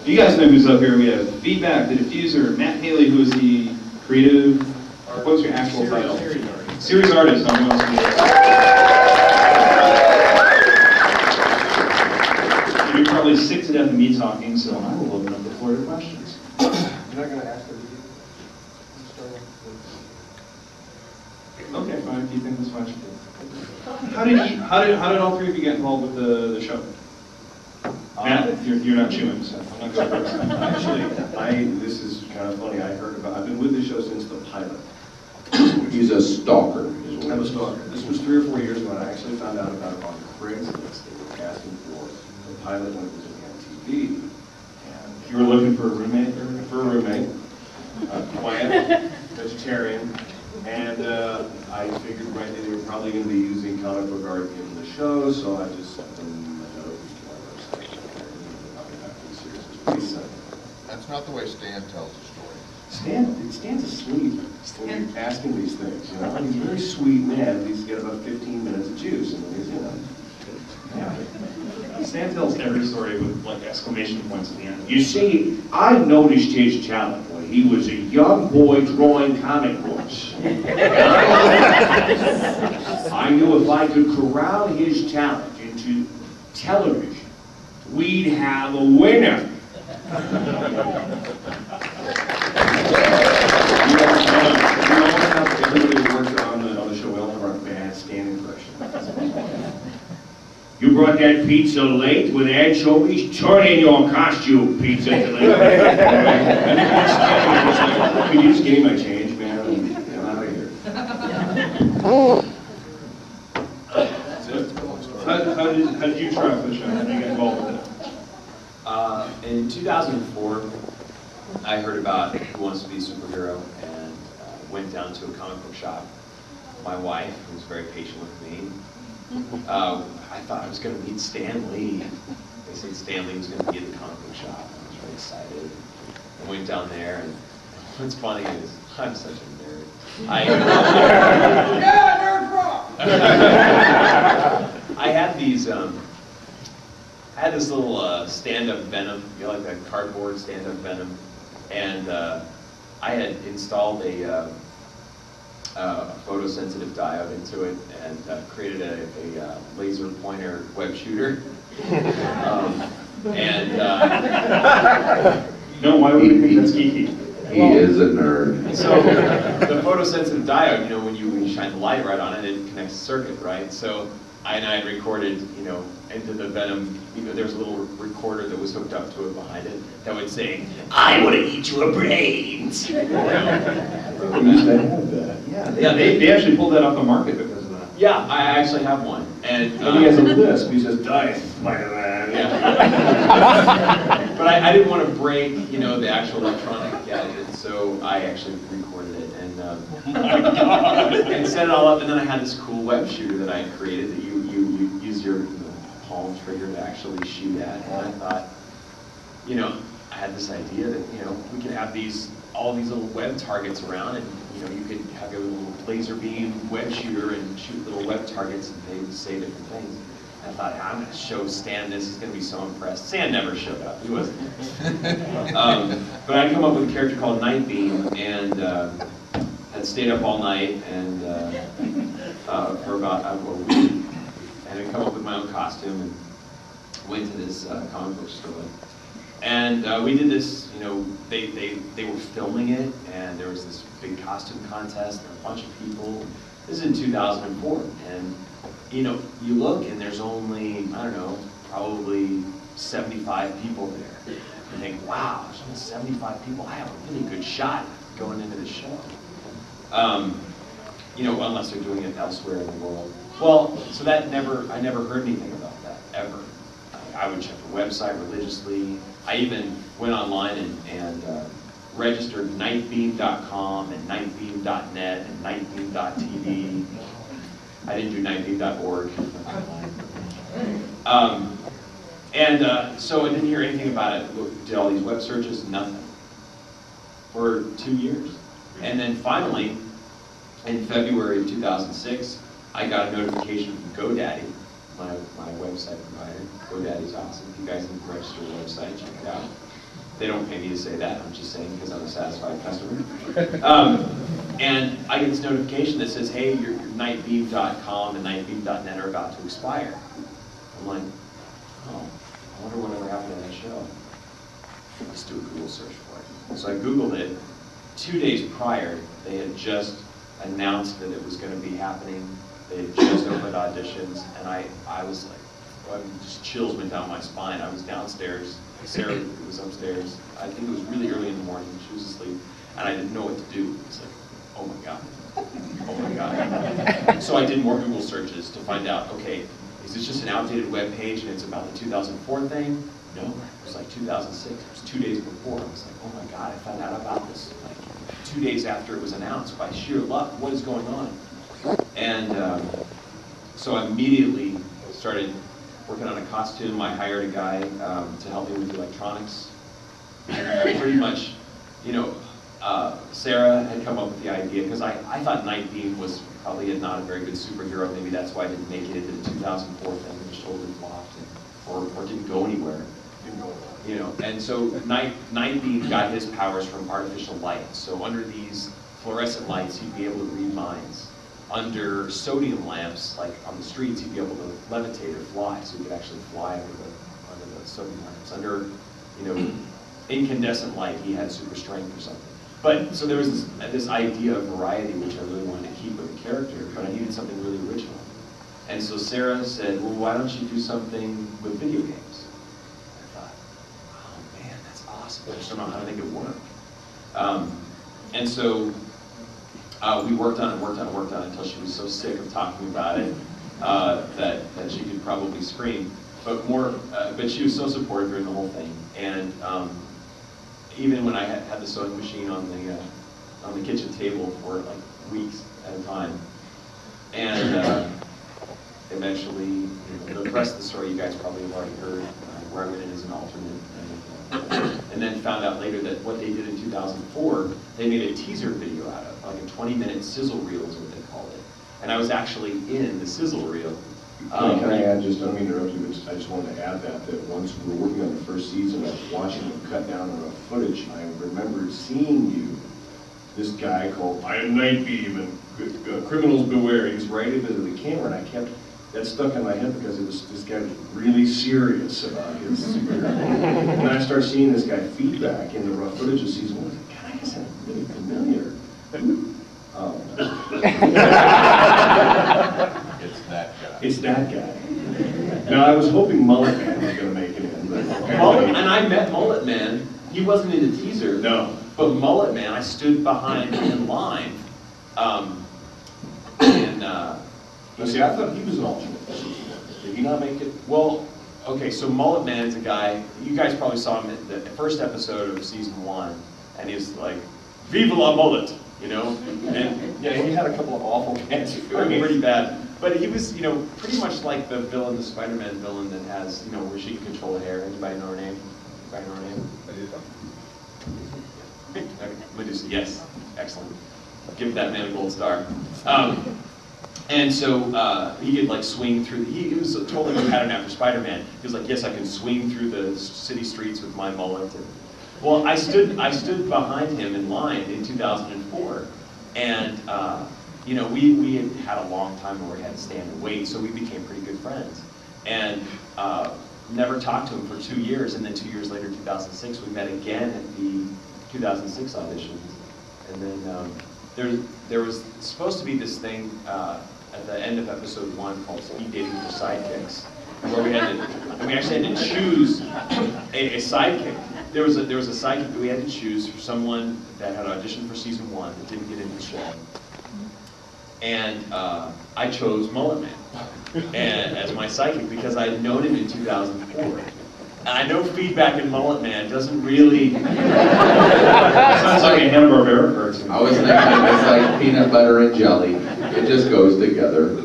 You guys know who's up here. We have Feedback, the Diffuser, Matt Haley, who is the creative, what's your actual title? Series artist. You're probably sick to death of me talking, so I will open up the floor to questions. You're not going to ask them to Okay, fine. If you think that's fine. How did all three of you get involved with the show? Matt, you're not chewing, so I'm not going to. Actually, this is kind of funny. I've been with the show since the pilot. He's a stalker. I'm a stalker. This was 3 or 4 years ago, and I actually found out about it on Craigslist. They were asking for the pilot when it was on TV. And You were looking for a roommate? Quiet, vegetarian, and I figured right that they were probably going to be using comic book art in the show, so I just sent them a note to my website. That's not the way Stan tells the story. Stan's asleep when you're asking these things, you know? He's a very sweet man. He's got about 15 minutes of juice, and he's, you know. Yeah. Stan tells every story with like exclamation points at the end. You see, I noticed his talent when he was a young boy drawing comic books. I knew if I could corral his talent into television, we'd have a winner. Everybody who works on the show, we all have our bad Stan impression. You brought that pizza late with anchovies? Turn in your costume, pizza delivery. Could you just give me my change, man? I'm out of here. How did you try for the show? How did you get involved with it? In 2004, I heard about Who Wants to Be a Superhero and went down to a comic book shop. My wife, who was very patient with me, I thought I was going to meet Stan Lee. They said Stan Lee was going to be at the comic book shop. I was very excited. I went down there, and what's funny is I'm such a nerd. I had these. I had this little stand-up Venom, you know, like that cardboard stand-up Venom, and I had installed a photosensitive diode into it and created a laser pointer web shooter. No, why would we think that's geeky? He is a nerd. So the photosensitive diode, you know, when you shine the light right on it, it connects the circuit, right? So I had recorded, you know, into the Venom, you know, there was a little recorder that was hooked up to it behind it that would say, "I want to eat your brains." You know? Yeah, they actually pulled that off the market because of that. Yeah, I actually have one. And he has a lisp. He says, "Die, Spider-Man." Yeah. But I didn't want to break, you know, the actual electronic gadget, so I actually recorded it and and set it all up. And then I had this cool web shooter that I had created that you use your palm trigger to actually shoot at. And I thought, you know, I had this idea that, you know, we could have all these little web targets around, and you know, you could have your little laser beam web shooter and shoot little web targets, and they would say different things. I thought, I'm going to show Stan this. He's going to be so impressed. Stan never showed up. He wasn't. But I'd come up with a character called Nightbeam, and had stayed up all night and for about a week, and I'd come up with my own costume and went to this comic book store. And we did this, you know, they were filming it, and there was this big costume contest, and a bunch of people. This is in 2004, and you know, you look and there's only, I don't know, probably 75 people there. You think, wow, there's only 75 people. I have a really good shot going into the show. You know, unless they're doing it elsewhere in the world. Well, so that I never heard anything about that, ever. I would check the website religiously. I even went online and registered nightbeam.com and nightbeam.net and nightbeam.tv. I didn't do nightbeam.org. So I didn't hear anything about it. Did all these web searches, nothing. For 2 years. And then finally, in February of 2006, I got a notification from GoDaddy, my website provider. GoDaddy's awesome. If you guys need to register a website, check it out. They don't pay me to say that. I'm just saying because I'm a satisfied customer. And I get this notification that says, hey, your nightbeam.com and nightbeam.net are about to expire. I'm like, oh, I wonder whatever happened to that show. Let's do a Google search for it. So I Googled it. 2 days prior, they had just announced that it was going to be happening. They had just opened auditions, and I was like, just chills went down my spine. I was downstairs. Sarah was upstairs. I think it was really early in the morning. She was asleep, and I didn't know what to do. It's like, oh my God. Oh my God. So I did more Google searches to find out, okay, is this just an outdated web page and it's about the 2004 thing? No, it was like 2006. It was 2 days before. I was like, oh my God, I found out about this like 2 days after it was announced by sheer luck. What is going on? And so I immediately started working on a costume. I hired a guy to help me with the electronics. And pretty much, you know, Sarah had come up with the idea, because I thought Nightbeam was probably not a very good superhero. Maybe that's why I didn't make it into the 2004 thing, which totally flopped, or didn't go anywhere. You know, and so Nightbeam got his powers from artificial light. So under these fluorescent lights, he'd be able to read minds. Under sodium lamps, like on the streets, he'd be able to levitate or fly. So he could actually fly under the sodium lamps. Under, you know, incandescent light, he had super strength or something. But so there was this idea of variety, which I really wanted to keep with the character, but I needed something really original. And so Sarah said, well, why don't you do something with video games? I thought, oh man, that's awesome. I just don't know how to make it work. And so we worked on it until she was so sick of talking about it that she could probably scream. But she was so supportive during the whole thing. And even when I had the sewing machine on the kitchen table for like weeks at a time, and eventually, you know, the rest of the story you guys probably have already heard, where I went in as an alternate, and then found out later that what they did in 2004, they made a teaser video out of, like a 20-minute sizzle reel is what they called it, and I was actually in the sizzle reel. Can I add, just, I don't mean to interrupt you, but I just wanted to add that once we were working on the first season, I was watching them cut down on the footage, I remembered seeing you, this guy called I Am Nightbeam and Criminals Beware. He was right into the camera, and that stuck in my head because this guy was really serious about his superhero. And I started seeing this guy feedback in the rough footage of season 1. I was like, God, I guess I'm really familiar. It's that guy. Now, I was hoping Mullet Man was going to make it in. But and I met Mullet Man. He wasn't in the teaser. No. But Mullet Man, I stood behind in line. See, I thought he was an alternate. Did he not make it? Well, okay, so Mullet Man's a guy, you guys probably saw him in the first episode of season 1, and he was like, Viva la Mullet, you know? And Yeah, he had a couple of awful cancer. pretty bad. But he was, you know, pretty much like the villain, the Spider-Man villain that has, you know, where she can control the hair. Anybody know her name? Anybody know her name? Medusa, yes. Excellent. Give that man a gold star. And so he could like swing through, he was totally a pattern after Spider-Man. He was like, yes, I can swing through the city streets with my mullet. And, well, I stood behind him in line in 2004, and you know, we had a long time where we had to stand and wait, so we became pretty good friends. And never talked to him for 2 years, and then 2 years later, 2006, we met again at the 2006 auditions. And then there was supposed to be this thing at the end of episode 1 called Speed Dating for Sidekicks, where we actually had to choose a sidekick. There was a sidekick that we had to choose for someone that had auditioned for season 1 that didn't get into the show. And I chose Mullet Man as my sidekick because I had known him in 2004. And I know feedback in Mullet Man doesn't really... Sounds like a Hanna-Barbera cartoon. I was thinking it's like peanut butter and jelly. It just goes together.